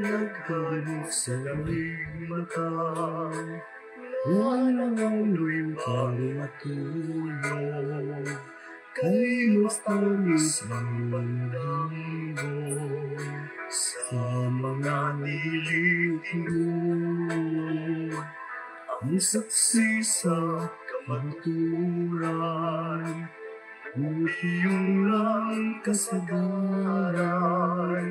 naghanap sa iyong mata, walang anu'y pangmatulog, kay mas tamis ang pagdamdam sa mga nililingkod. Ang saksi sa kamaturan, iyong lang kasagaran.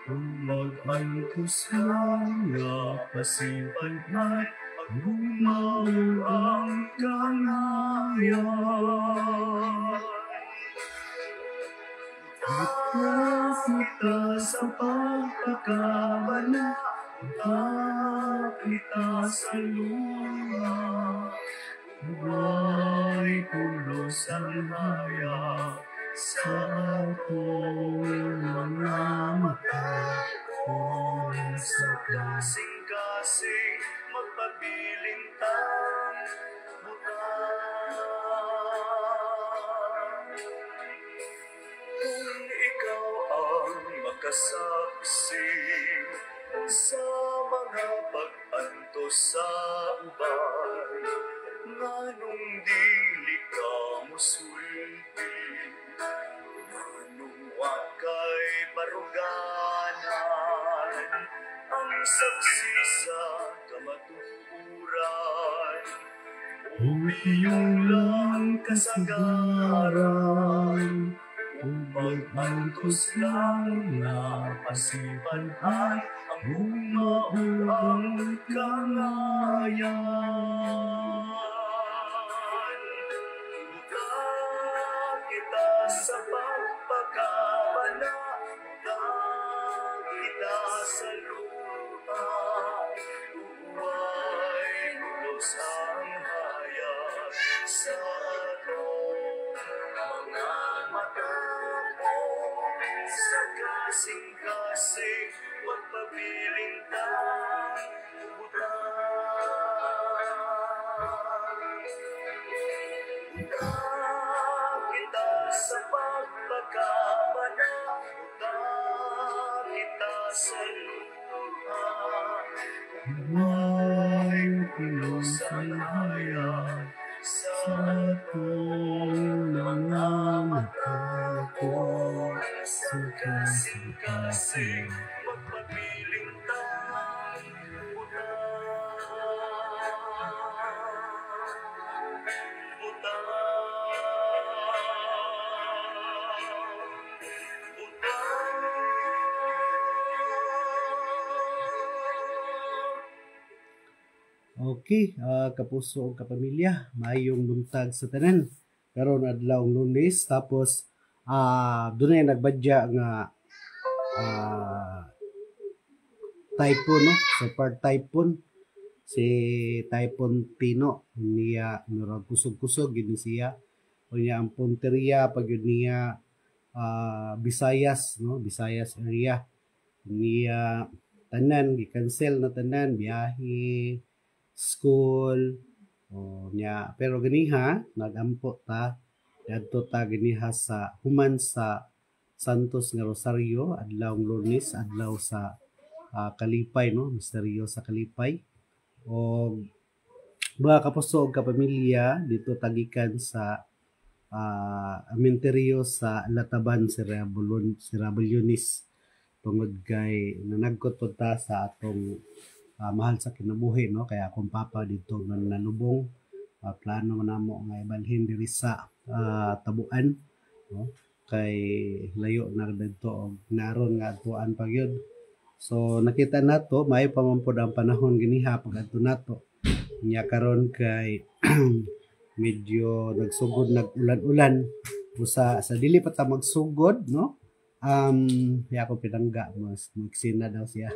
Kung mag-antos lang na pasipan at agumao ang kanayan. Kita sa pagkakabala, kita sa luha, buhay pulos ang haya sa atong mga mata. Kung sa kasing-kasing magpabilintang butang, kung ikaw ang makasaksi sa mga pag-antos sa ubay, nganong dili ka musulti, nganong wakay baruganan, ang saksi sa kamatuuran, o iyong lang kasagaran. Mag-antos lang na pasipan at ang bumao ang kanayan. Buta kita sa pagpakabala, buta kita sa luha, buhay ulos ang hayag sa atong mga mata. Sa kasing-kasing magpabilintang butang, buta kita sa pagpagkabala, buta kita sa luha, buhay pulos ang hayag sa atong mga mata. Sa kasing-kasing magpabilintang butang, Okay, kapuso o kapamilya, maayong buntag sa tanan. Karon adlaw Lunes, tapos doon ay nagbadya nga typhoon, no? Super typhoon. Si Typhoon Tino, niya murag kusog-kusog gini siya. O niya ang punteriya pag yun niya Visayas, no? Visayas area. Niya tanan gi-cancel na tanan, biyahe, school, o niya. Pero ganiha nagampo ta dadto ta ganiha sa human sa Santos nga Rosario adlaw Lunes, adlaw sa Kalipay, no? Misteryo sa Kalipay. O mga kapuso o kapamilya dito tagikan sa Aminterio sa Lataban, Sirabulyonis, tungod kay nanagkot po ta sa atong mahal sa kinabuhi, no? Kaya akong papa dito nanubong, plano man namo nga ibalhin diri sa Tabuan, no? Kay layo na dito og naron nga atuan pa gyud. So nakita nato may pamampod ang panahon giniha pag adto nato. Nya karon kay medyo nagsugod, nag-ulan-ulan busa sa dili pa ta magsugod, no? Kaya ako pinangga mas magsina daw siya.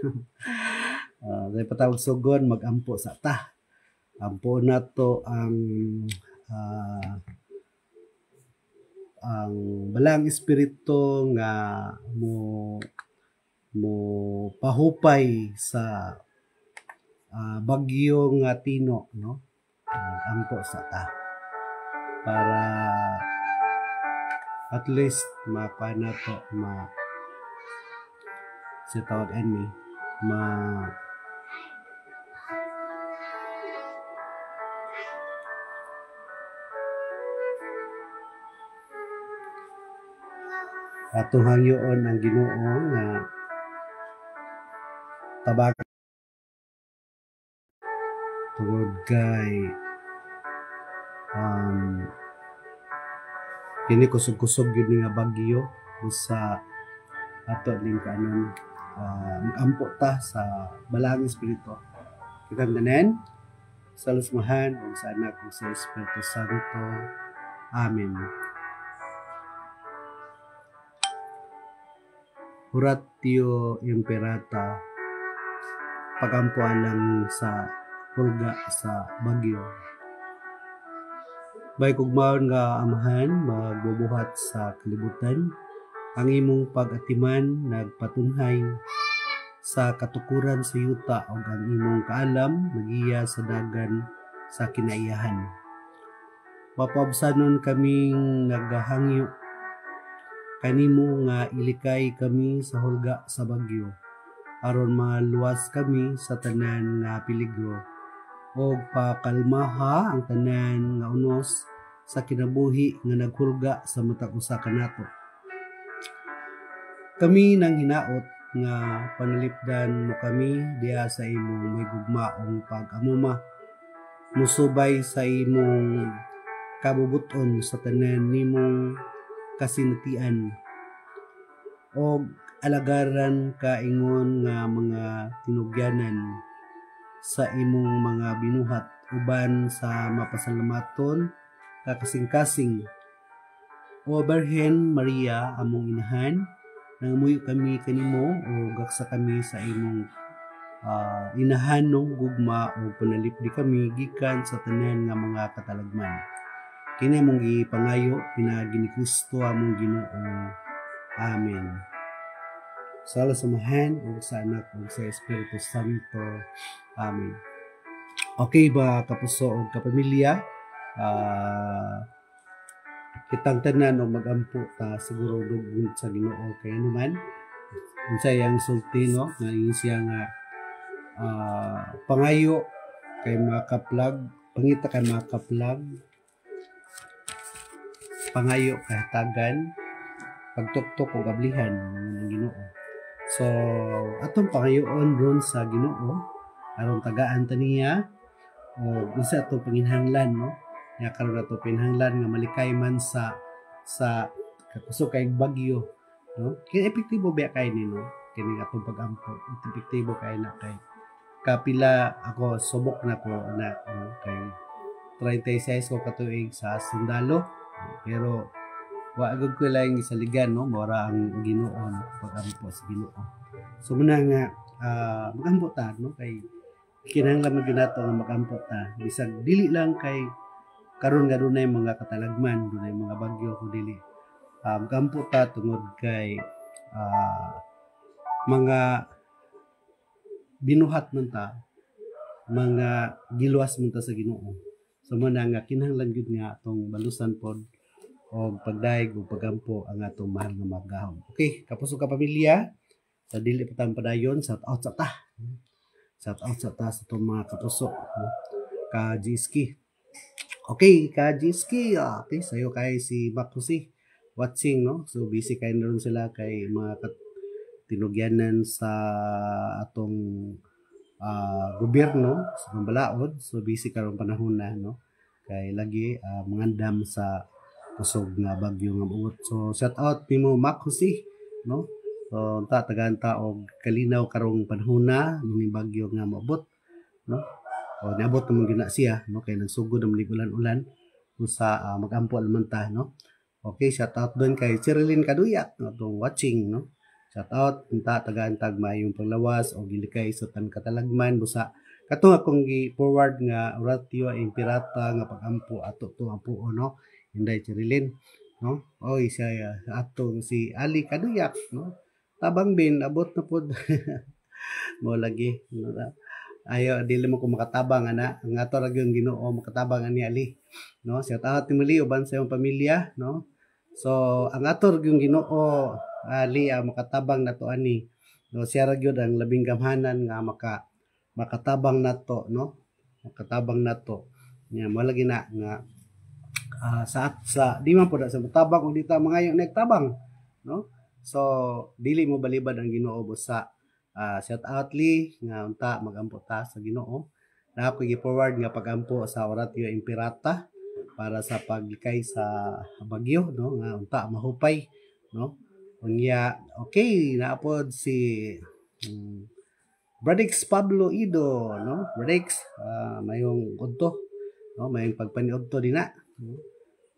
Dahil pa tawag sugod magampo sa ta. Ampo na to ang balang espiritu nga mo pahupay sa bagyo nga Tino, no? Ampo sa ta para at least mapana to si tawag ani atong hangyoon ang Ginoo nga tabag tungod kay kini kusog-kusog yun nga bagyo sa ato ning kanon mag-ampo ta sa balang espiritu. Kitang tanan sa lusmahan ug sa anak ug sa Espiritu Santo. Amen. Oratio Imperata, pagampuan lang sa hulga sa bagyo. Bay kugmaon nga amahan magbubuhat sa kalibutan, ang imong pag-atiman nagpatunhay sa katukuran sa yuta ug ang imong kaalam nagiya sa dagan sa kinaiyahan. Mapabsanon kaming naghahangyo kanimo nga ilikay kami sa hulga sa bagyo aron maluwas kami sa tanan nga peligro og pakalmaha ang tanan nga unos sa kinabuhi nga naghulga sa matag usa kanato. Kami nang hinaot nga panalipdan mo kami diha sa imong may gugmaong pag-amuma, musubay sa imong kabubuton sa tanan nimong kasinatian o alagaran kaingon nga mga tinugyanan sa imong mga binuhat uban sa mapasalamaton kakasing-kasing. O Birhen Maria among inahan, nangamuyo kami kanimo o gaksa kami sa imong inahanong gugma o panalipdi kami gikan sa tanan nga mga katalagman. Kini among gipangayo pinagi ni Kristo among Ginoo. Amen. Sa samahan ug sa anak ug sa Espiritu Santo. Amen. Okay ba kapuso ug kapamilya? Kitang tanan o magampo ta siguro dugod sa Ginoo kay naman unsay ang sulti no nga siya nga pangayo kay makaplag pangita kay makaplag pangayo kahatagan pagtuktok ug ablihan ng Ginoo. So atong pangayoon ron sa Ginoo aron tagaan ta niya o unsa atong panginhanglan no nga karon ato pinhanglan nga malikay man sa kakusog kay bagyo no kini epektibo ba kay ni no kini atong pag-ampo epektibo kay na kay kapila ako subok na ko na no? Kay 36 ko katuig sa sundalo pero wa gud ko lang isaligan no mora ang Ginoo no pag-ampo sa Ginoo. So muna nga mag-ampo ta no kay kinahanglan man gyud nato nga mag-ampo ta bisag dili lang kay karon nga dunay mga katalagman, dunay mga bagyo kung dili. Mag-ampo ta tungod kay mga binuhat man ta, mga giluwas man ta sa Ginoo. So muna nga kinahanglan gyud nga atong balusan pod o pagdaig o pagampo ang atong mahal nga magahom. Okay, kapuso ka pamilya, sa dili pa tang padayon, shout out sa ta. Shout out sa ta sa itong mga kapuso. Ka Jiski. Okay, ka Jiski. Okay, sayo kay si Makusi watching, no? So busy kay na rin sila kay mga tinugyanan sa atong gobyerno sa pambalaod. So busy karon panahon na, no? Kay lagi mangandam sa kusog nga bagyo nga buot. So shout out nimo Makusi, no? So tagaan ta og kalinaw karong panahon na ni bagyo nga maabot, no? O niabot naman gina siya, no? Kay nagsugod naman ulan-ulan sa mag-ampo naman ta, no? Okay, shout out doon kay Cherilyn Kaduyak, no? Itong watching, no? Shout out punta tagaan tag mayong panglawas o gilikay sa tan katalagman busa kato akong gi-forward nga Oratio Imperata nga pag-ampo ato to ampo no Inday Cherilyn, no? Oy siya atong si Ali Kaduyak, no? Tabang bin abot na pod mo lagi, no? Ayo dili mo ko makatabang ana ang ato ra gyud Ginoo makatabang ani Ali, no? Shout out ni muli uban sa imong pamilya, no? So ang ato ra gyud Ginoo Ali makatabang nato ani no, siya ra gyud ang labing gamhanan nga makatabang nato, no, makatabang nato nya mo lagi na nga sa di man pud sa tabang ug dita mangayo nagtabang, no, so dili mo balibad ang Ginoo busa. Shout out li nga unta magampo ta sa Ginoo. Na ako gi-forward nga pagampo sa Oratio Imperata para sa paglikay sa bagyo, no, nga unta mahupay, no. Unya okay naapod si Bradix Pablo Ido, no, Bradix mayong udto, no, mayong pagpaniudto dinha, no?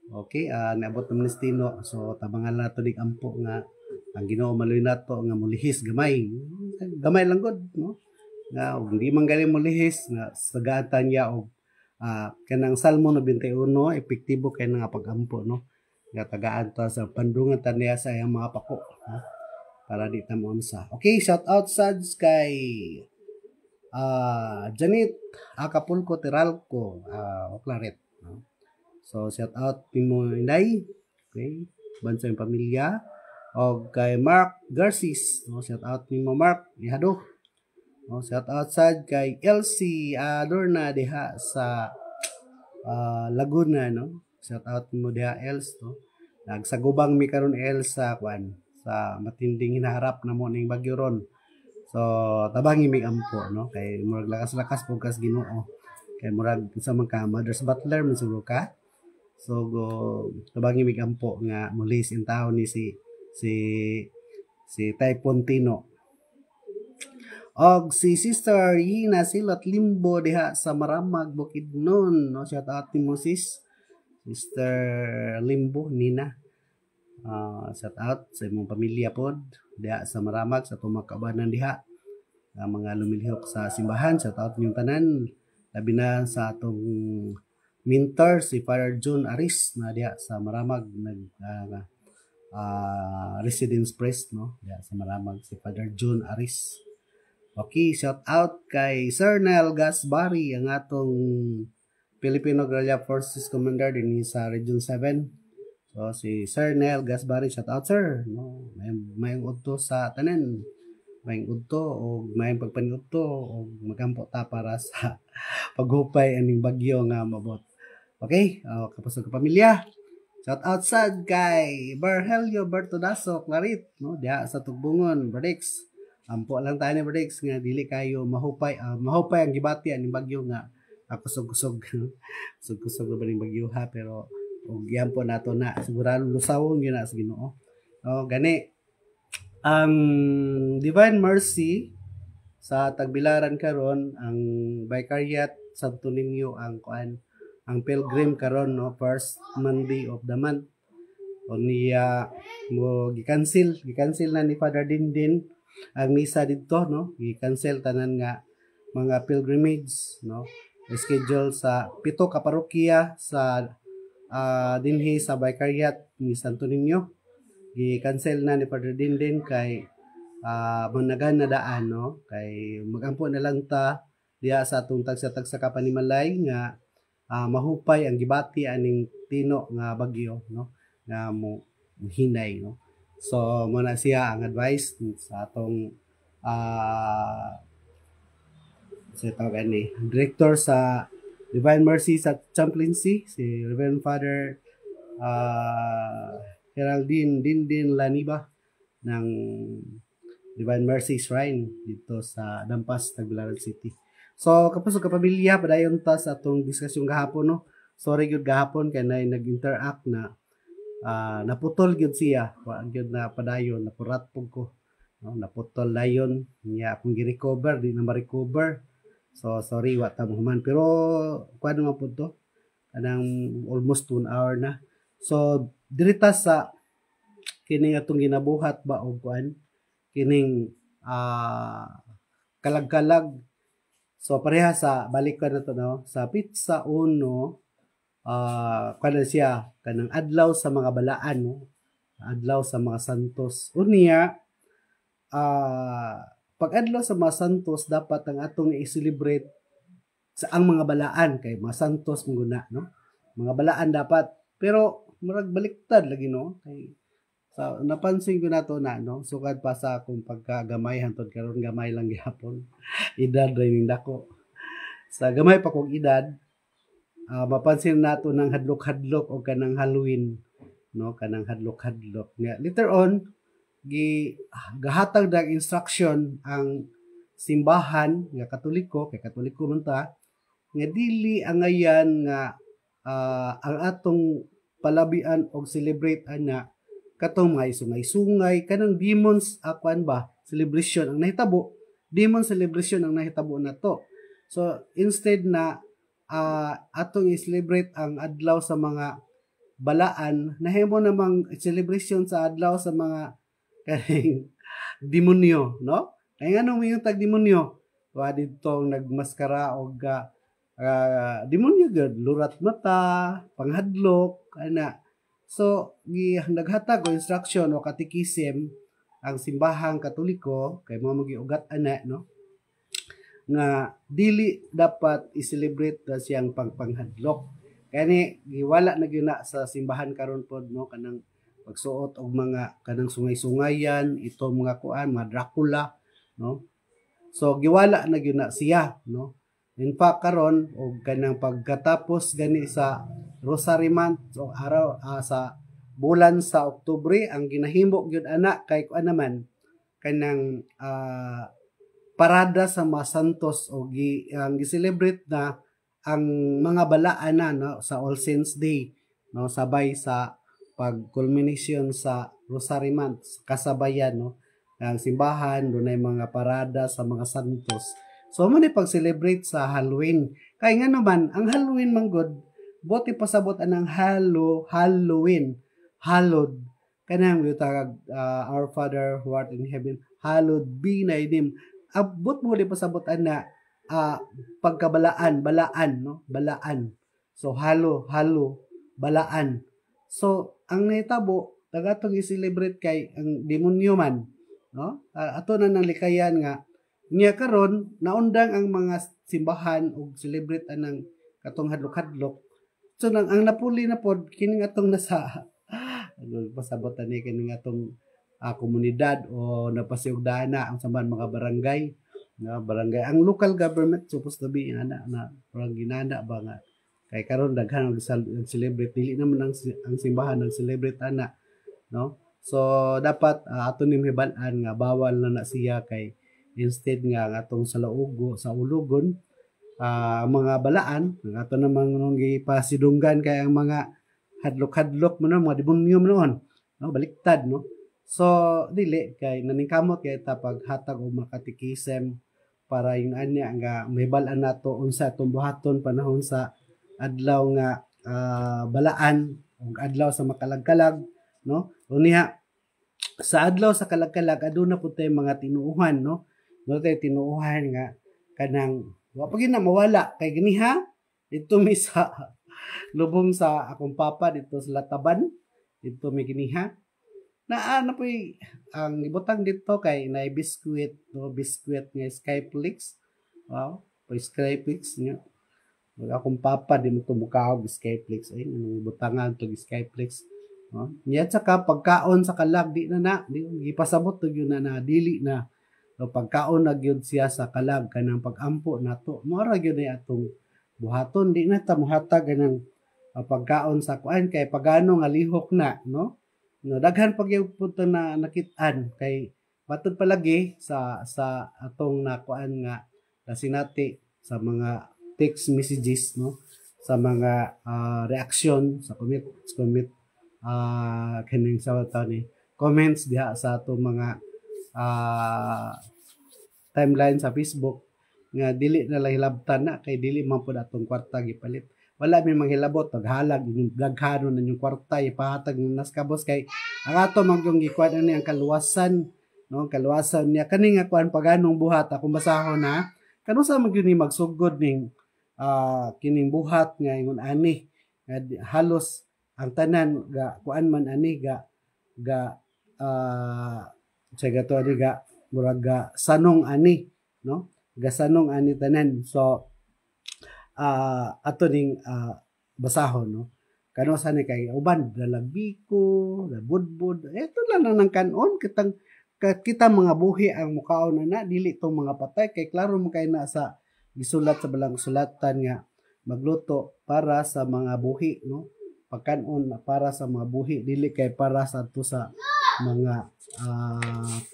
Okay, naabot naman ni Stino. So tabangan nato dig ampo nga ang Ginoo maloy nato nga mulihis gamay. Gamay lang gud, no? Nga hindi man gali mulihis nga sagatan niya og kanang Salmo 91 epektibo kay nga pagampo, no? Nga tagaan ta sa pandungan ta niya sa iyang mga pako, no? Para di ta maunsa. Okay, shout out sads kay Janet Acapulco Teralco, Oclaret, no? So shout out pimo Inday, okay, bansa yung pamilya, o kay Mark Garcis, no, shout out nimo Mark ihado, no, shout out sad kay Elsie Adorna diha sa Laguna, no, shout out nimo diha Els, no, nagsagubang mi karon Els sa sa matinding hinaharap na mo ning bagyo ron. So tabangi mi ampo, no, kay murag lakas-lakas pugkas Ginoo, kay murag sa mga Mother's Butler misuro ka. So tabangi mi ampo nga mulis in taon ni si Typhoon Tino. Og si Sister Yina Silat Limbo diha sa Maramag Bukidnon, no, shout out ni Moses Sister Limbo Nina. Shout out sa imong pamilya pod diha sa Maramag sa tumakabanan diha, mga lumilihok sa simbahan. Shout out yung tanan, labi na sa atong mentor si Father John Aris na diha sa Maramag nag residence priest, no, diha sa Maramag si Father John Aris. Okay, shout out kay Sir Nel Gasbari, ang atong Filipino Guerrilla Forces Commander din sa Region 7. So si Sir Nel Gasbari, shout out sir, no, may udto sa tanan, may udto o may pagpaniudto o magampo ta para sa paghupay aning bagyo nga mabot. Okay, kapusog ka pamilya. Shout out sad kay Berhelio Bertodaso Clarit, no, diha sa Tugbungon, Bradix. Ampo lang tayo ni Bradix nga dili kayo mahupay ang gibati aning bagyo nga kusog-kusog. Kusog-kusog na ba ning bagyo ha, pero og yan po nato na sigurado lusawon yun na sa Ginoo. Gani ang Divine Mercy sa Tagbilaran karon, ang Vicariat Santo Niño ang pilgrim karon, no, first Monday of the month. O niya mo gi-cancel na ni Father Dindin ang misa didto, no, gi-cancel tanan nga mga pilgrimage, no, schedule sa 7 ka parokya sa dinhi sa Vicariat ni Santo Niño. Gi-cancel na ni Father Dindin kay managan na daan, no, kay magampo na lang ta diha sa atong tagsa-tagsa ka panimalay nga mahupay ang gibati aning tino nga bagyo, no, nga mo hinay, no. So mo na siya ang advice sa atong director sa Divine Mercy sa Chaplaincy, si Reverend Father Geraldine Dindin Laniba ng Divine Mercy Shrine dito sa Dampas, Tagbilaran City. So kapusog ka pamilya, padayon ta sa atong diskusyon gahapon, no. Sorry gyud gahapon kay nag-interact na naputol gyud siya, wa gyud na padayon, napurat pug ko, no, naputol dayon niya akong gi-recover, di na ma-recover. So sorry wa ta mahuman, pero kuan naman pud to kanang almost 1 hour na. So dirita sa kining atong ginabuhat ba og kuan kining kalag-kalag. So pareha sa balik ko na to, no, sa Pizza Uno, kana siya kanang adlaw sa mga balaan, no, adlaw sa mga santos. Unya pag adlaw sa mga santos dapat ang atong i-celebrate sa ang mga balaan kay mga santos muna, no, mga balaan dapat, pero murag baliktad lagi, no, kay So, napansin ko na to na, no? Sukad pa sa akong pagkagamay, hantod karon gamay lang gihapon. Edad rin dako. Sa gamay pa kong edad, mapansin nato ng hadlok-hadlok o kanang Halloween, no? Kanang hadlok-hadlok. Later on, gahatag dag instruction ang simbahan nga Katoliko, kay Katoliko man ta, nga dili ang ayan nga ang atong palabian og celebrate ana katong mga sungay-sungay kanang demons akuan ba celebration ang nahitabo, demon celebration ang nahitabo na to. So instead na atong i-celebrate ang adlaw sa mga balaan, nahimo namang celebration sa adlaw sa mga kaning demonyo, no? Kay nganong yung tag demonyo? Wa dito nagmaskara og demonyo gud, lurat mata, panghadlok ana. So naghatag og instruction o katikisim ang simbahang Katoliko kay mo magiugat ana, no? Nga dili dapat i-celebrate na siyang pangpanghadlok. Kani giwala na gyud na sa simbahan karon pod, no, kanang pagsuot og mga kanang sungay-sungayan, ito mga kuan, mga Dracula, no? So giwala na gyud na siya, no? In fact karon og kanang pagkatapos gani sa Rosary Month o araw sa bulan sa Oktubre ang ginahimo gyud ana kay kuan naman kanang parada sa mga santos o ang gi-celebrate na ang mga balaan na, no, sa All Saints Day, no, sabay sa pag-culmination sa Rosary Month kasabayan, no, ang simbahan dunay mga parada sa mga santos. So man pag-celebrate sa Halloween. Kay nga naman ang Halloween man god bote pasabot anang Halloween, hallowed kanang yutag Our Father who art in heaven, hallowed be thy name. Abot mo di pasabot ana pagkabalaan, balaan, no, balaan. So halo balaan. So ang nahitabo dagatong i-celebrate kay ang demonyo man, no? Ato na nang likayan nga niya karon naundang ang mga simbahan og celebrate anang katong hadlok-hadlok. So ang napuli na pod kining atong nasa pasabot ani kining atong komunidad o napasiugdaan na ang samban mga barangay, na barangay ang local government supposed to be ana na parang ginana ba nga kay karon daghan og celebrate dili naman ang simbahan nag celebrate ana, no? So dapat ato ning hibal-an nga bawal na siya kay instead nga atong sa ulugon mga balaan nga ato namang nung gipasidunggan kay ang mga hadlok-hadlok mo mga demonyo mo no, baliktad, no? So dili kay naningkamot kay ta paghatag og makatikisim para yung anya nga mahibal-an nato unsa atong buhaton panahon sa adlaw nga balaan ug adlaw sa makalagkalag, no? Unya sa adlaw sa kalagkalag aduna pud tay mga tinuuhan, no? No tay tinuuhan nga kanang wa pa gyud na mawala kay ganiha dito mi sa lubong sa akong papa dito sa Lataban, dito mi giniha na ano po ang ibutang dito kay na biskuit, no, biskuit nga Skyflix. Wow, po Skyflix niya. Akong papa di mo tumukaw Skyflix ay anong ibutangan to Skyflix, no? Niya saka pagkaon sa kalag di gipasabot to gyud na dili na. So pagkaon na gyud siya sa kalag kanang pag-ampo nato. Mora gyud ni atong buhaton di na ta mohatag kanang pagkaon sa kuan kay pagano nga lihok na, no? No, daghan pag yung punto na nakit-an kay batud palagi sa atong nakuan nga sinati sa mga text messages, no, sa mga reaction sa comment kaning sa ni comments diha sa atong mga timeline sa Facebook nga dili na lang hilabtan na kay dili man pud atong kwarta gipalit. Wala may manghilabot taghalag inyong daghanon na inyong kwarta ipahatag ng naskabos kay ang ato magyong gikuan ani ang kaluwasan, no, kaluwasan niya kani nga kuan paganong buhat akong basahon na kanusa man gyud ni magsugod ning kining buhat nga ingon ani nga halos ang tanan ga kuan man ani ga say gato ani ga murag ga sanong ani, no, ga sanong ani tanan. So ato ning basahon, no, kano sa ni kay uban dalagbiko, budbud, eto lang nang kanon kita mga buhi ang mukaon na dili tong mga patay kay klaro mo kay na sa gisulat sa balang sulatan nga magluto para sa mga buhi, no? Pagkanon para sa mga buhi, dili kay para sa ato sa mga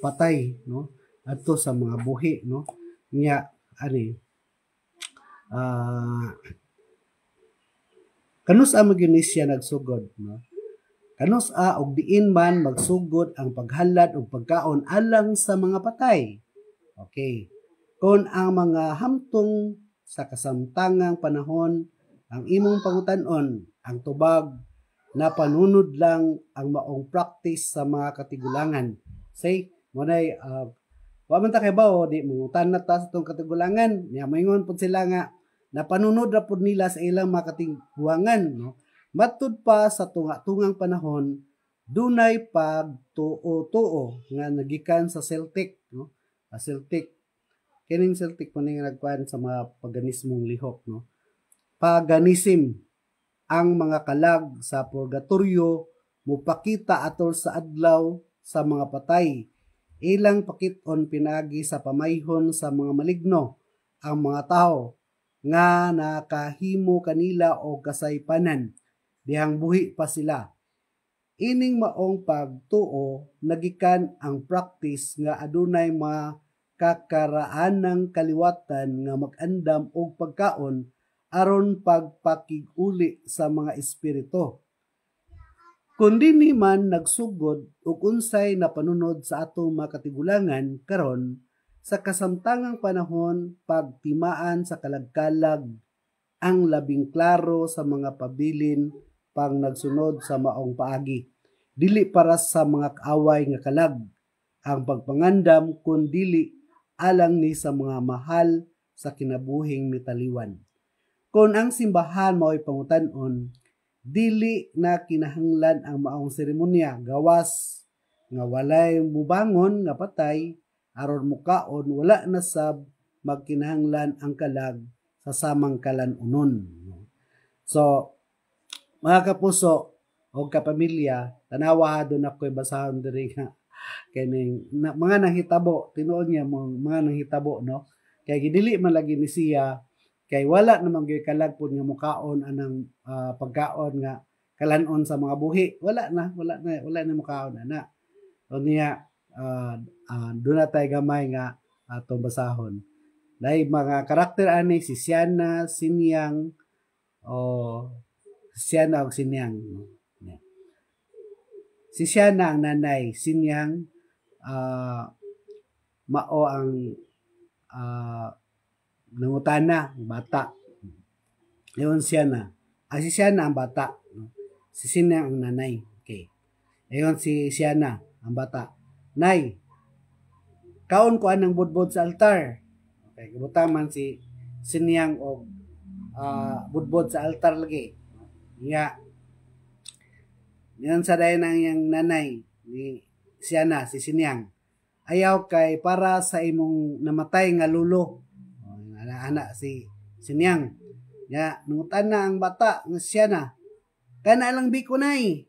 patay, no? Ato sa mga buhi, no? Nya ani kanus a magyunis siya nagsugod, no? Kanus a og diin man magsugod ang paghalad og pagkaon alang sa mga patay. Okay. Kung ang mga hamtong sa kasamtangang panahon ang imong pangutan-on, ang tubag na panunod lang ang maong practice sa mga katigulangan. Say, munay wa man ta kay bao di mangutan na ta sa tong katigulangan, nya moingon pud sila nga napanunod ra pud nila sa ilang mga katigulangan, no? Matud pa sa tunga-tungang panahon, dunay pagtuo-tuo nga nagikan sa Celtic, no? Celtic. Kining Celtic po nga nagkuhan sa mga paganismong lihok, no? Paganism, ang mga kalag sa purgatorio mupakita atol sa adlaw sa mga patay. Ilang pakiton pinagi sa pamayhon sa mga maligno ang mga tao nga nakahimo kanila o kasaypanan dihang buhi pa sila. Ining maong pagtuo nagikan ang practice nga adunay mga kakaraanang kaliwatan nga mag-andam og pagkaon aron pagpakig-uli sa mga espiritu. Kung dinhi man nagsugod og unsay napanunod sa atong mga katigulangan karon sa kasamtangang panahon, pagtimaan sa kalagkalag ang labing klaro sa mga pabilin pang nagsunod sa maong paagi. Dili para sa mga kaaway nga kalag ang pagpangandam kun dili alang ni sa mga mahal sa kinabuhing mitaliwan. Kung ang simbahan mao'y pangutan-on, dili na kinahanglan ang maong seremonya gawas nga walay mubangon nga patay aron mukaon wala na sab magkinahanglan ang kalag sa samang kalanunon. So mga kapuso o kapamilya, tanawa doon ako'y basahon diri nga kining mga nanghitabo, tinuod niya mga nanghitabo, no? Kay gidili man lagi ni siya kay wala namang gyud kalag pud nga mukaon anang pagkaon nga kalanon sa mga buhi. Wala na mukaon ana. O niya doon na tayo gamay nga atong basahon. Dahil mga karakter ani si Siana, Sinyang, Siana o Sinyang. Si Siana ang nanay, Sinyang, mao ang nangutana, bata. Ngayon Siana. Si Siana ang bata. Si Sinyang ang nanay. Okay. Ngayon si Siana ang bata. Nay, kaon ko anang budbod sa altar. Okay, kabutang man si Sinyang og budbod sa altar lagi. Yan sa dayon ang yang nanay ni Siana, si Sinyang. Ayaw kay para sa imong namatay nga lulo. Ana si Sinyang. Nungutan na ang bata nga Siana. Kana lang biko nay.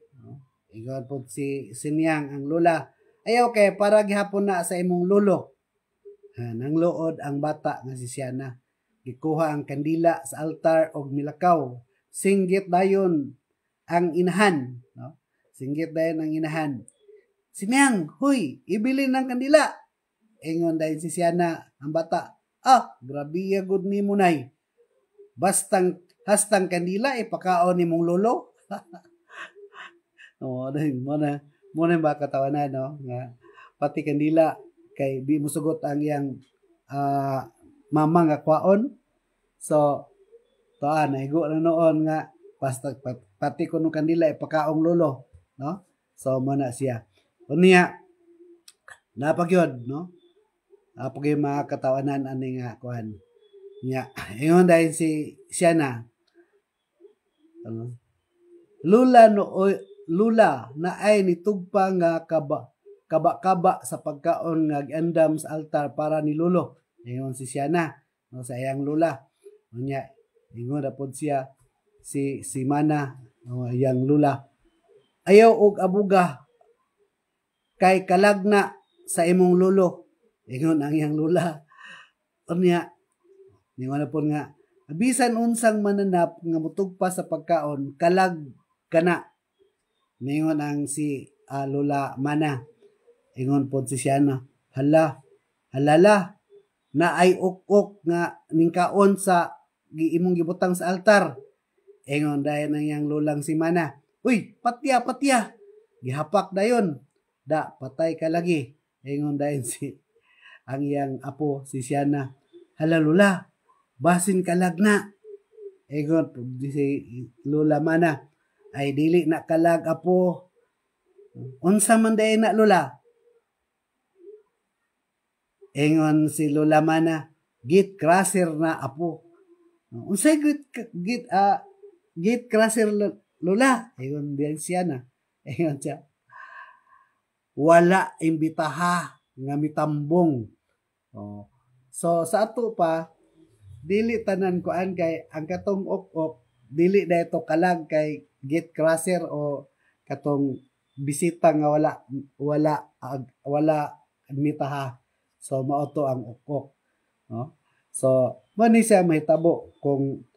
Igon po si Sinyang ang lula. Ayaw kay para gihapon na sa imong lulo. Nang luod ang bata nga si Siana. Gikuha ang kandila sa altar og milakaw. Singgit dayon ang inahan. No? Singgit dayon ang inahan. Sinyang, huy, ibili ng kandila. Ingon dayon si Siana, ang bata. Grabe good ni mo nay. Bastang hastang kandila ipakaon ni mong lolo. Muna ba katawanan, no? Nga, pati kandila kay di musugot ang iyang mama nga kwaon. So naigo na noon nga basta pati kuno kandila ipakaong lolo, no? So muna siya. Unya napagyod, no? Napagay mga katawanan ani nga kuan. Nya ingon dahil si Siana. Lula na ay nitugpa nga kaba sa pagkaon nga giandam sa altar para ni lolo. Ingon si Siana, no, sa iyang lula. Unya ingon ra pod siya si Mana iyang lula. Ayaw og abuga kay kalagna sa imong lolo. Ingon ang iyang lula. Unya, ningon na po nga, bisan unsang mananap nga mutugpa sa pagkaon, kalag kana. Ningon ang si Lola Mana. Ingon po si Siana, halala, na ay ukok nga ningkaon sa imong gibutang sa altar. Ingon dahil ng iyang lulang si Mana, uy, patya. Gihapak dayon. Da, patay ka lagi. Ingon dahil ang iyang apo, si Siana, hala Lola, basin kalag na. Ingon si Lola Mana, ay dili na kalag apo. Unsa man day na Lola? Ingon si Lola Mana, gate crusher na apo. Unsay gate crusher Lola? Ingon diyan siya na. Ingon siya, wala imbitaha nga mitambong. So sa ato pa, dili tanan kuan kay ang katong ok dili dayto kalag kay gate crusher o katong bisita nga wala mitaha. So mao to ang ok. No? So mani siya mahitabo kung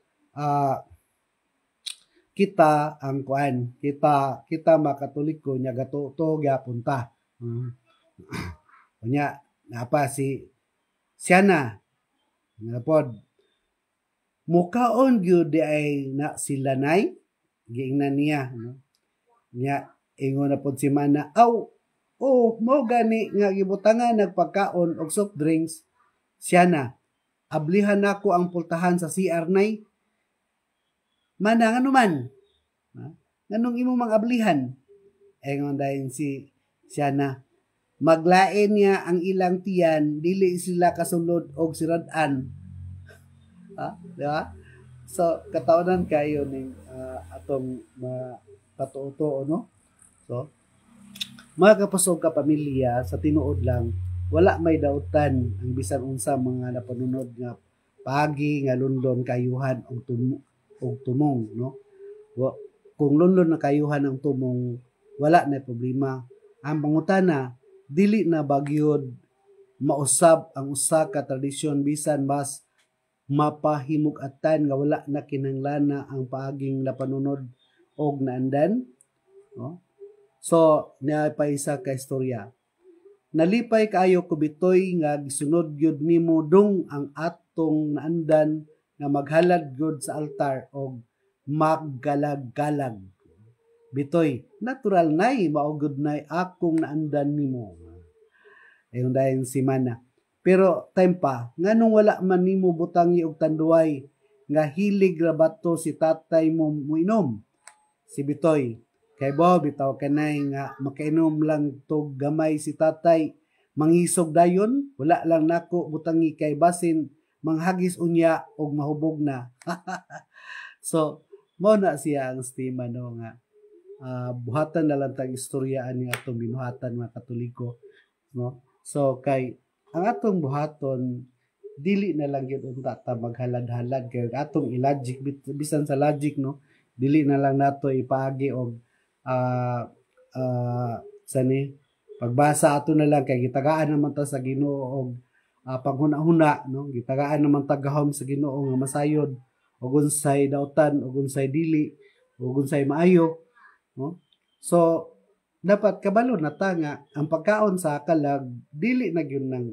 kita ang kuan, kita makatoliko nya gato gyapon ta. Unya napa si Siana nga pod mukaon gyud di ay na sila nay giingnan niya no. Nya ingon na pod si Mana, mo gani nga gibutangan nagpagkaon og soft drinks. Siana, ablihan nako ang pultahan sa CR nay. Mana ngano man? Nganong imo mang ablihan? Ingon dayon si Siana, maglain niya ang ilang tiyan, dili sila kasulod og sirad-an. Di ba? So, katawnan kayo ning atong patuo no? So, mga kapasog ka pamilya, sa tinuod lang, wala may dautan ang bisan unsa mga napanunod nga pagi nga lundon kayuhan og tumong, no? Kung lundon na kayuhan ang tumong, wala na problema. Ang pangutana, dili na bagyod mausab ang usa ka tradisyon bisan mas mapahimug-atan nga wala na kinahanglan ang paaging napanunod og naandan, no? So niya pa isa ka istorya. Nalipay kaayo ko bitoy nga gisunod gyud nimo dong ang atong naandan nga maghalad gyud sa altar og maggalag-galag. Bitoy, natural nay maugod nay akong naandan nimo. Ayun dayon si Mana. Pero time pa, nganong wala man nimo butangi og tanduay nga hilig ra bato si tatay mo muinom. Si Bitoy, kay Bob bitaw kanay nga makainom lang tog gamay si tatay, mangisog dayon, wala lang nako butangi kay basin manghagis unya og mahubog na. So, mo na siya ang estima no nga buhatan na lang tag istorya ani atong binuhatan mga Katoliko, no? So kay ang atong buhaton dili na lang gyud unta ta maghalad-halad kay atong illogic bisan sa logic, no? Dili na lang nato ipaagi og sani pagbasa ato na lang kay gitagaan naman ta sa Ginoo og paghuna-huna, no? Gitagaan naman ta gahom sa Ginoo nga masayod og unsay dautan og unsay dili og unsay maayo, no? So dapat kabalo na ta nga ang pagkaon sa kalag dili na gyud nang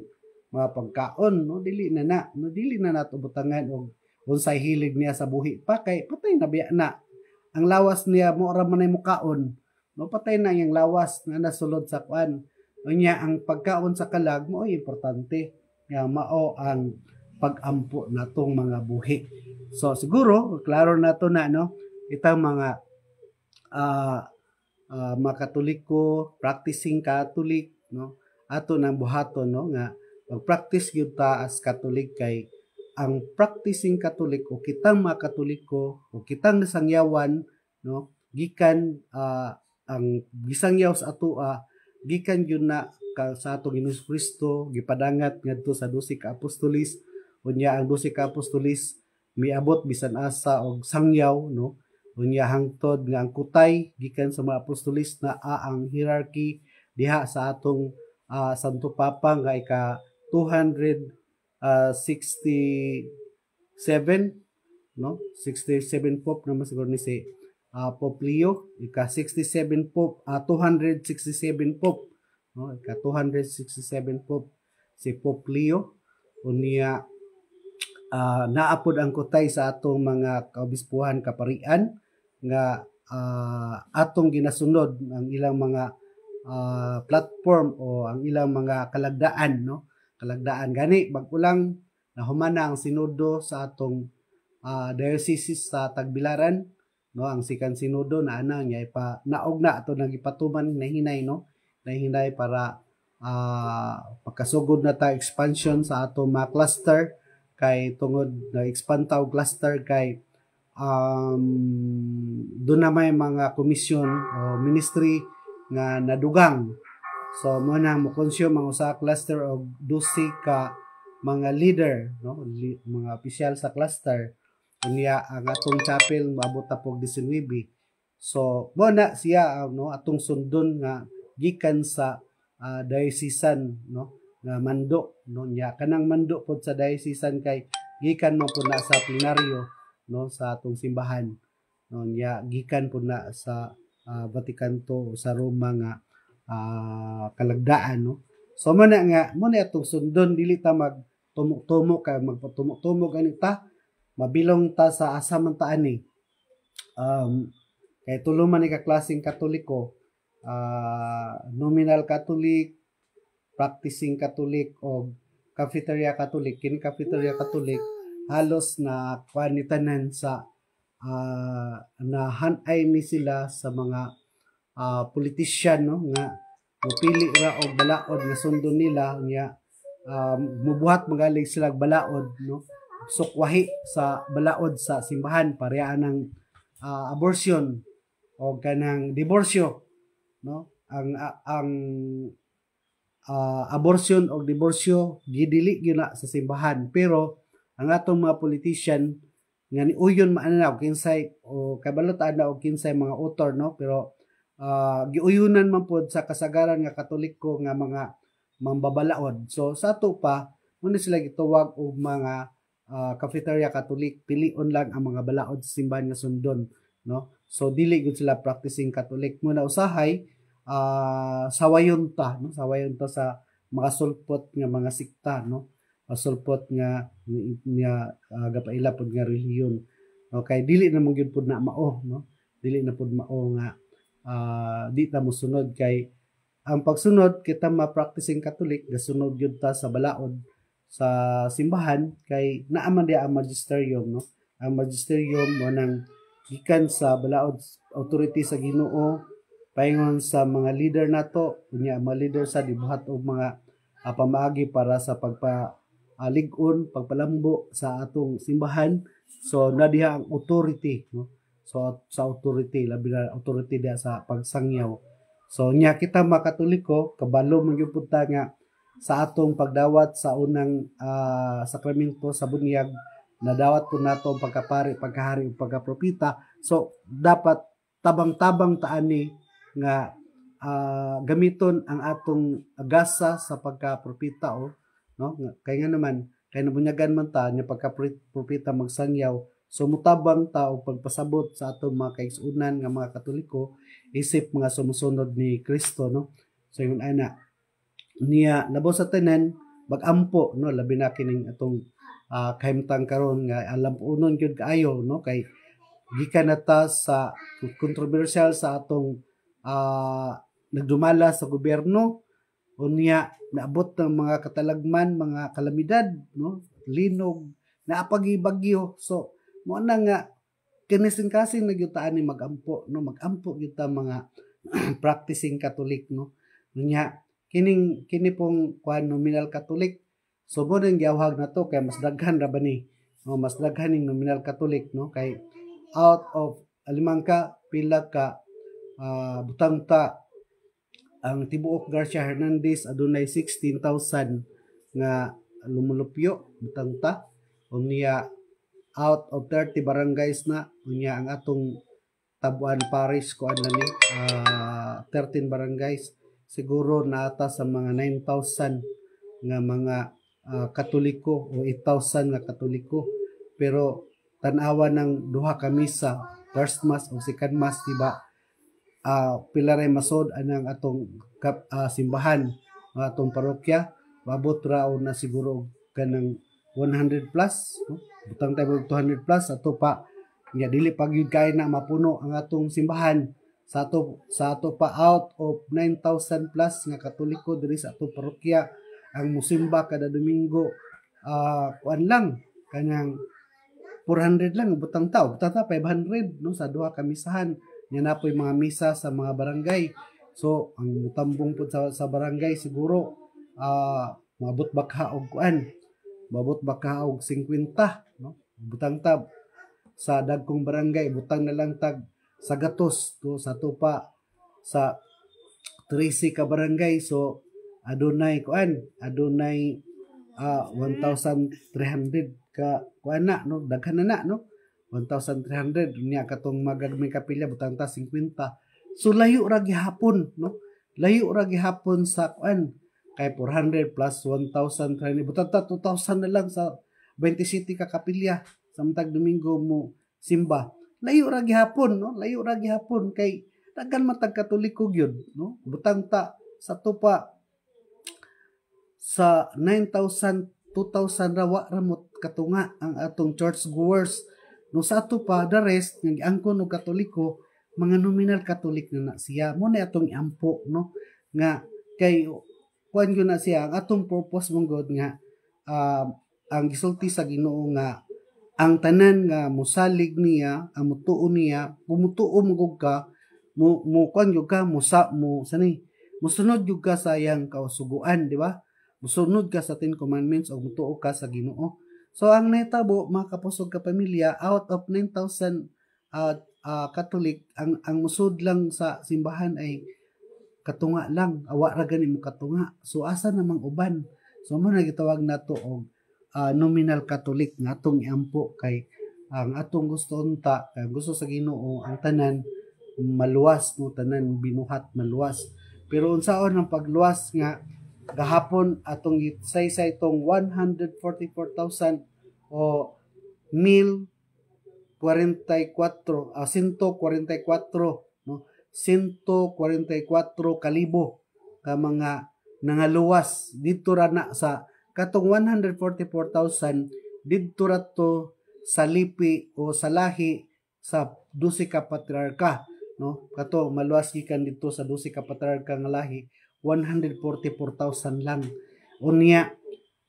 mga pagkaon, no? Dili na nato butangan og unsay hilig niya sa buhi pa kay patay na biya na ang lawas niya mo ra man ay mukaon, no? Patay na yang lawas nga nasulod sa kuan. Unya ang pagkaon sa kalag mo ay importante nga mao ang pag-ampo natong mga buhi. So siguro klaro nato na, no? Itang mga mga Katoliko, practicing Catholic, no? Ato nang buhaton, no, nga mag-practice gyud ta as Catholic kay ang practicing Catholic o kitang mga Katoliko o kitang nasangyawan, no, gikan ang gisangyaw sa ato gikan gyud na sa atong Ginoong Kristo gipadangat ngadto sa 12 ka apostolis. Unya ang 12 ka apostolis miabot bisan asa og sangyaw, no? unya hangtod nga ang kutay gikan sa mga apostolis na ang hierarchy diha sa atong Santo Papa nga ika 267, no, 67 Pope naman siguro ni si Pope Leo, ika 67 Pope, 267 Pope, no, ika 267 Pope si Pope Leo. Unya naapod ang kutay sa atong mga kaobispuhan kaparian nga atong ginasunod ang ilang mga platform o ang ilang mga kalagdaan, no, kalagdaan gani bagulang nahumana ang sinodo sa atong diocese sa Tagbilaran, no, ang sikan sinodo na ana niya ipa naog na ato nang ipatuman nahinay, no, nahinay para pagkasugod na ta expansion sa atong mga cluster kay tungod na expand ta og cluster kay doon na may mga komisyon o ministry nga nadugang. So mo na mo consume ang usa ka cluster og 12 ka mga leader, no, mga opisyal sa cluster. Unya ang atong chapel moabot ta pog 19. So mo na siya no atong sundon nga gikan sa diocesan, no, nga mando, no, nya kanang mando pod sa diocesan kay gikan mo po na sa plenaryo, no, sa atong simbahan, no, nya gikan po na sa Vatican II sa Roma nga kalagdaan, no. So mo na atong sundon dili ta magtumok-tumok kay magpatumok-tumok ani ta mabilong ta sa asa man ta ani. Kay tulo man ni ka klaseng Katoliko, nominal Catholic, practicing Catholic o cafeteria Catholic. Kini cafeteria Catholic halos na kuanitanan sa nahanay ni sila sa mga politician, no, nga mupili ra og balaod nga sundon nila nya mubuhat magaling sila balaod, no, sukwahi sa balaod sa simbahan pareha ng abortion o kanang diborsyo, no, ang abortion o diborsyo gidili gyud na sa simbahan pero ang atong mga politician nga niuyon maana og kinsay o kabalot ana og kinsay mga author, no, pero giuyunan man pod sa kasagaran nga Katoliko nga mga mambabalaod. So sa ato pa mo sila gituwag og mga cafeteria Catholic, pilion lang ang mga balaod sa simbahan nga sundon, no. So dili gud sila practicing Catholic. Muna usahay sawayon ta, no, sawayon ta sa mga sulpot nga mga sikta, no, sulpot nga gapaila pod nga relihiyon. Okay, dili na mo gyud pod na mao, no, dili na pod mao nga di ta mosunod kay ang pagsunod kita ma-practicing Catholic gasunod gyud ta sa balaod sa simbahan kay naa man dia ang magisterium, no, ang magisterium mo nang gikan sa balaod authority sa Ginoo paingon sa mga leader nato unya mga leader sa dibuhat og mga pamaagi para sa pagpalig-on pagpalambo sa atong simbahan. So na diha ang authority, no, so sa authority labi na authority diha sa pagsangyaw. So nya kita mga Katoliko kabalo man gyud pud ta nga sa atong pagdawat sa unang sakramento sa bunyag nadawat po nato ang pagkapari, pagkahari ug pagkapropita. So dapat tabang-tabang ta ani nga gamiton ang atong gasa sa pagkapropita, no, kay nga naman kay nabunyagan man ta nya pagkapropita magsangyaw. So mutabang ta og pagpasabot sa atong mga kaigsuonan nga mga Katoliko isip mga sumusunod ni Kristo, no. So yun ana niya labo sa tanan bagampo, no, labi na kining atong kahimtang karon nga alam unon gyud kaayo, no, kay gikan na ta sa controversial sa atong nagdumala sa gobyerno unya naabot ng mga katalagman, mga kalamidad, no, linog, naapagibagyo. So mo na nga kinising-kasing nagyutaan ni magampo, no, magampo gyud ta mga practicing Catholic, no, unya kini pong nominal Catholic. So mo nang giawhag na to kay mas daghan ra ba ni, no, mas daghan ning nominal Catholic, no, kay out of alimang ka pila ka butang ta ang tibuok Garcia Hernandez adunay 16,000 nga lumulupyo butang ta unya out of 30 barangays na unya ang atong Tabuan Parish ko ano ni 13 barangays siguro naata sa mga 9,000 nga mga Katoliko o 8,000 nga Katoliko, pero tan-awa ng duha ka misa, first mass o second mass, diba, pila ray masod anang atong simbahan o atong parokya, maabot raw na siguro kanang 100 plus, no? Butang tayo 200 plus ato pa nga dili pa gyud kay na mapuno ang atong simbahan sa ato pa out of 9,000 plus nga Katoliko diri sa atong parokya ang musimba kada Domingo. Kuan lang kanang 400 lang butang tao, butang 500 no sa duha ka misahan. Nya napoy mga misa sa mga barangay. So ang tambong pud sa barangay siguro maabot baka og kuan, maabot baka og 50 no. Butang tab sa dagkong barangay butang na lang tag sa gatos to sa tupa sa 13 ka barangay, so adunay 1,300 ka kuan na no, daghan na no, 1,300 niya katong magagmay kapilya butang ta 50. So layo ra gihapon no, layo ra gihapon sa kuan kay 400 plus 1,300 butang ta 2,000 na lang sa 27 ka kapilya samtang Domingo mo simba. Layo ra gihapon no, layo ra gihapon kay daghan matag Katoliko gyud no, butang ta sa tupa sa 9,000 2,000 rawa ramot katunga ang atong church goers no. Sa ato pa the rest nga giangkon og Katoliko mga nominal Catholic na siya mo na atong iampo no, nga kay kuan gyud na siya ang atong purpose mong God nga ang gisulti sa Ginoo nga ang tanan nga mosalig niya, ang mutuo niya, kumutuo mo ka, mo kuan gyud ka mo sani musunod gyud ka sa iyang kausuguan, di ba? Musunod ka sa 10 commandments o mutuo ka sa Ginoo. So ang nahitabo mga kapusog ka pamilya, out of 9,000 Catholic, ang musud lang sa simbahan ay katunga lang, awa ra gani mo katunga. So asa namang uban? So mo na gitawag nato og nominal Catholic nga atong iampo kay ang atong gusto unta, kay gusto sa Ginoo ang tanan maluwas no, tanan binuhat maluwas. Pero unsaon ang pagluwas nga gahapon atong say itong 144,000 o 1,044 no, 144 kalibo ka mga nangaluwas dito ra na sa katong 144,000 dito ra to sa lipi o sa lahi sa 12 ka patriarka no. Kato maluwas gikan dito sa 12 ka patriarka nga lahi 144,000 lang. Unya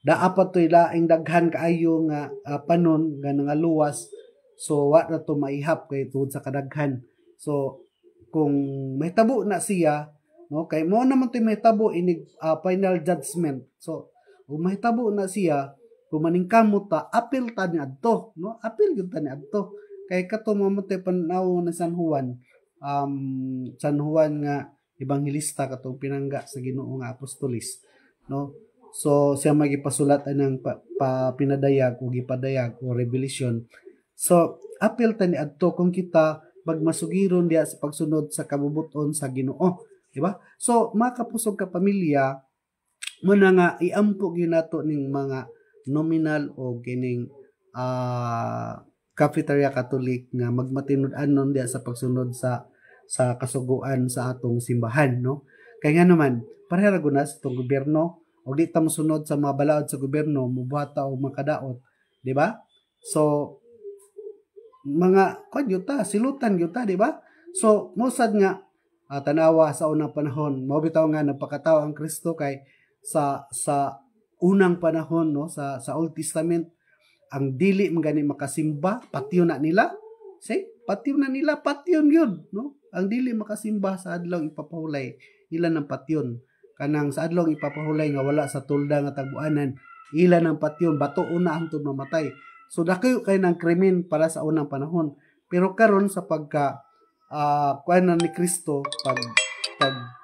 daapat to'y laing daghan kaayo nga panon nga nangaluwas, so wa na to maihap kay tungod sa kadaghan. So kung mahitabo na siya no, kay mo naman to'y mahitabo inig final judgment. So kung mahitabo na siya, kung maningkamot ta, apil ta ni adto no, apil gyud ta ni adto kay kato mamatay panaw na San Juan nga ebanghelista katong pinangga sa Ginoo nga apostolis no. So siya magipasulat ng pinadayag o gipadayag o revelation. So apil ta ni adto kung kita magmasugiron diya sa pagsunod sa kabubuton sa Ginoo, di ba? So mga kapusog ka pamilya, mo na nga iampo gyud nato ning mga nominal o kining Cafeteria Catholic nga magmatinud-anon diya sa pagsunod sa kasuguan sa atong simbahan no. Kay nga naman pareha ra guna sa itong gobyerno o di ta mosunod sa mga balaod sa gobyerno mubuhata og makadaot, di ba? So mga kwan gyud ta, silutan gyud ta, di ba? So musad nga tanawa sa unang panahon, mao bitaw nga nagpakatao ang Kristo kay sa unang panahon no, sa Old Testament ang dili man gani makasimba patio na nila. Patio na nila, patyon yun no. Ang dili makasimba sa adlaw ipapahulay ilan ng patyon, kanang sa adlaw ipapahulay nga wala sa tulda nga tagbuanan ilan ng patyon bato una hangtod mamatay. So dakayo kay ng krimen para sa unang panahon, pero karon sa pagka kuan na ni Kristo,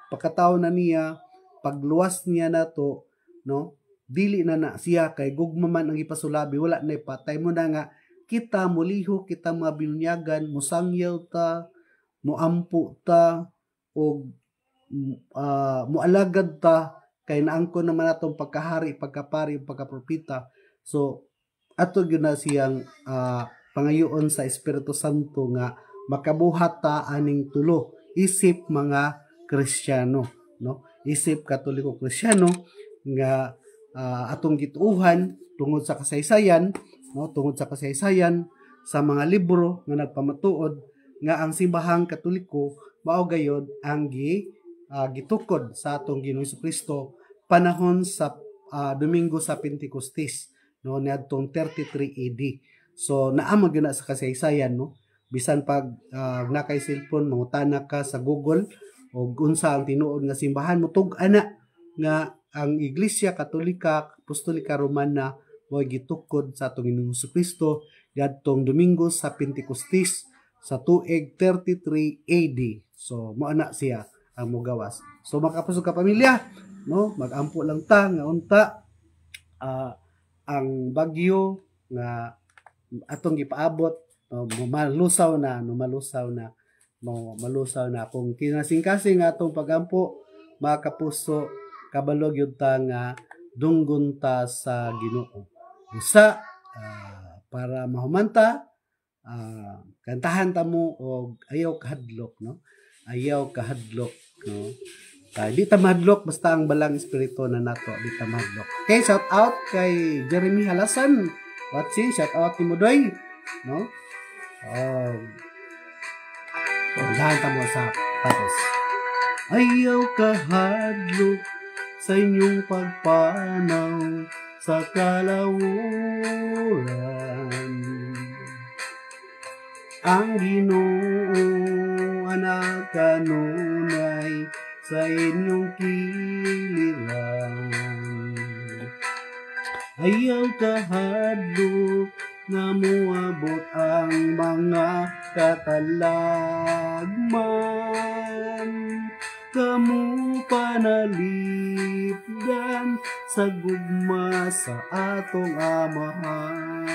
pagkatao na niya, pagluwas niya nato no, dili na siya kay gugma man ang ipasulabi, wala na ipatay mo na nga kita muliho, kita mga binunyagan, musangyaw ta, moampo ta o moalagad ta kay naangkon naman atong pagkahari, pagkapari, pagkapropeta. So ato gyud na siyang pangayoon sa Espiritu Santo nga makabuhat ta aning tulo isip mga Kristiyano, no? Isip Katoliko Kristiyano nga atong gituuhan tungod sa kasaysayan, no? Tungod sa kasaysayan sa mga libro nga nagpamatuod nga ang simbahang Katoliko mao gayud ang gitukod sa atong Ginoong Jesucristo panahon sa Domingo sa Pentecostes, no, niadtong 33 AD. So naamo gyud na sa kasaysayan, no? Bisan pag nakay cellphone mangutana ka sa Google o unsa ang tinuod nga simbahan, mutug-ana nga ang Iglesia Katolika Apostolika Romana mo'y gitukod sa atong Ginoong Jesucristo niadtong Domingo sa Pentecostes sa tuig 33 AD. So mao na siya ang mogawas. So makapusog ka pamilya, no, magampo lang ta nga unta ang bagyo nga atong gipaabot, no, malusaw na kung kinasing-kasing atong pagampo mga kapuso, kabalo gyud ta nga dunggon ta sa Ginoo. Usa para mahumanta kantahan ta mo og ayaw kahadlok, no? Ayaw kahadlok, no? Di ta mahadlok basta ang balang espiritu na nato, di ta mahadlok. Okay, shout out kay Jeremy Halasan. Watching, shout out ni Mudoy, no? Kantahan ta mo sa tapos. Ayaw kahadlok sa inyong pagpanaw sa kalawuran. Ang Ginoo anak kanunay sa inyong kiliran. Ayaw kahadlok nga moabot ang mga katalagman. Kamu panalipdan sa gugma sa atong amahan.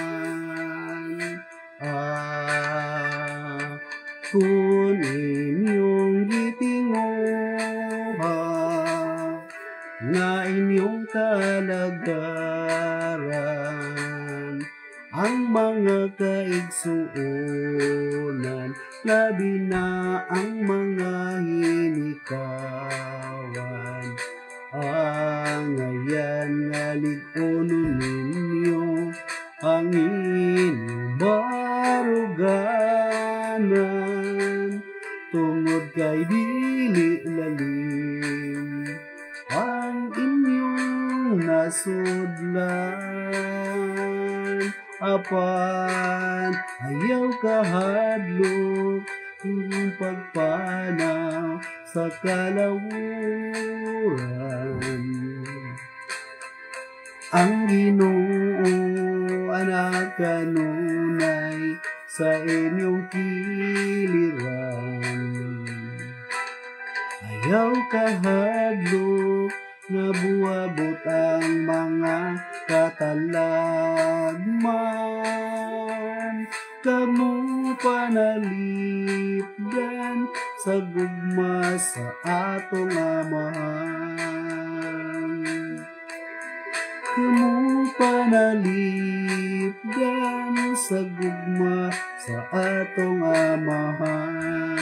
Kung inyong gitinguha nga inyong kalagaran, ang mga kaigsuonan, labi na ang mga hinikawan. Ngayon nga lig-unon ninyo ang inyong baruganan, tungod kay dili lalim ang inyong nasudlan. Apan ayaw kahadlok ang pagpanaw sa kalawuran. Ang Ginoo anak kanunay sa inyong kiliran. Ayaw kahadlok nga buabot ang mga katalagman. Kamu panalipdan sa gugma sa atong amahan. Kamu panalipdan sa gugma sa atong amahan.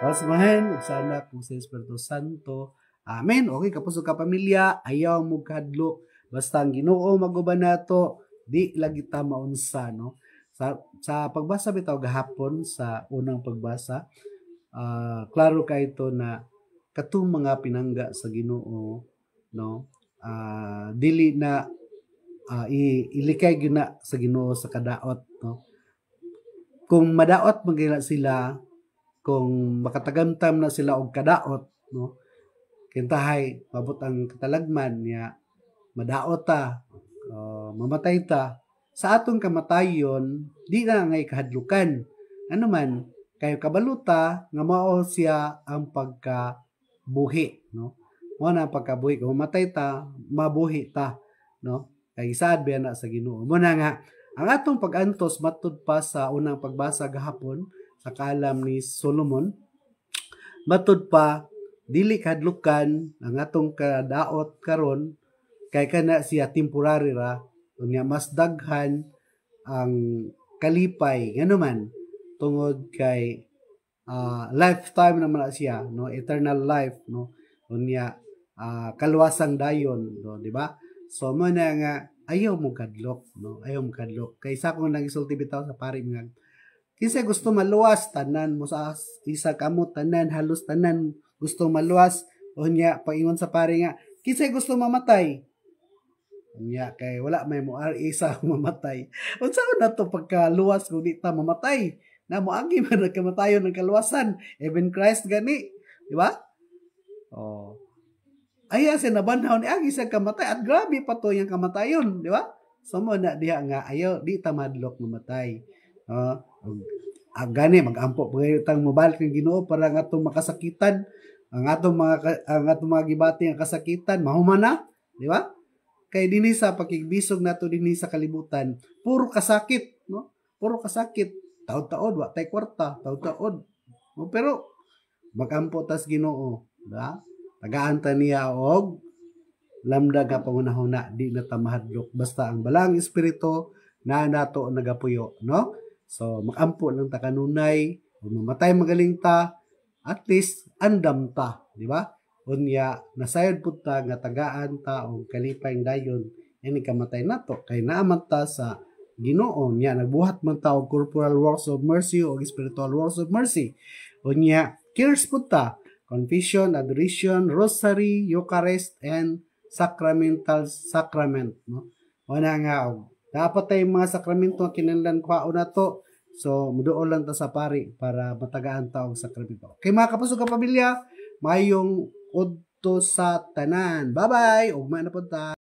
Pasmahen, sa anak kung sa Espiritu Santo. Amen. Okay, kapusog ka pamilya, ayaw mo kahadlok. Basta ang Ginoo maguban nato, di lagi ta maunsa, no? Sa pagbasa bitaw gahapon sa unang pagbasa, klaro ka ito na katong mga pinangga sa Ginoo, no? Dili na ilikay gyud na sa Ginoo sa kadaot, no? Kung madaot magila sila, kung makatagamtam na sila og kadaot, no, kintahay mabot ang katalagman niya madaot ta, mamatay ta. Sa atong kamatayon di na ngay kahadlukan, ano man kayo kabaluta nga mao siya ang pagkabuhi, no? Mao na ang pagkabuhi. Kung mamatay ta, mabuhi ta, no? Kay sad na sa Ginoo. Mo na nga ang atong pag-antos matud pa sa unang pagbasa gahapon sa kaalam ni Solomon. Matud pa dili kadlukan ang atong kadaot karon kay kana siya temporary ra unya mas daghan ang kalipay nganuman tungod kay lifetime naman na siya no, eternal life no, unya kaluwasang dayon no, di ba? So mo na nga ayaw mo kadlok no, ayaw mo kadlok kay sa kung nagisulti bitaw sa pari nga kinsa gusto maluwas tanan mo sa isa kamot tanan halos tanan gusto maluwas unya paingon sa pari nga kinsa gusto mamatay unya kay wala may mo isa mamatay unsa na to pagkaluwas kung di ta mamatay na mo agi man nagkamatayon ng kaluwasan even Christ gani di ba? Oh aya sa nabanhaw ni agi sa kamatay at grabe pa to yung kamatayon di ba? So mo na diha nga ayaw di ta madlok mamatay gani magampo pag tang mobalik ng Ginoo para nga atong makasakitan ang atong mga gibati nga kasakitan mahuman na di ba? Kay dinhi sa pakigbisog nato dinhi sa kalibutan puro kasakit no, puro kasakit taod-taod wa tay kwarta taod-taod no, pero magampo tas Ginoo da tagaan ta niya og lamdag nga pangunahuna di na ta mahadlok basta ang balang espiritu na nato nagapuyo no. So makampo lang ta kanunay mamatay magaling ta at least andam ta di ba? Unya nasayod pud ta nga tagaan ta og kalipayng dayon ini kamatay nato kay naaman ta sa Ginoo niya nagbuhat man ta og corporal works of mercy o spiritual works of mercy. Unya cares pud ta confession, adoration, rosary, Eucharist and sacramental sacrament no. Wala nga dapat tay mga sakramento nga kinahanglan kwaon nato. So muduol lang ta sa pari para matagaan ta og sakramento. Kay mga kapusog ka pamilya, mayong udto sa tanan. Bye-bye. Ugma na pud ta.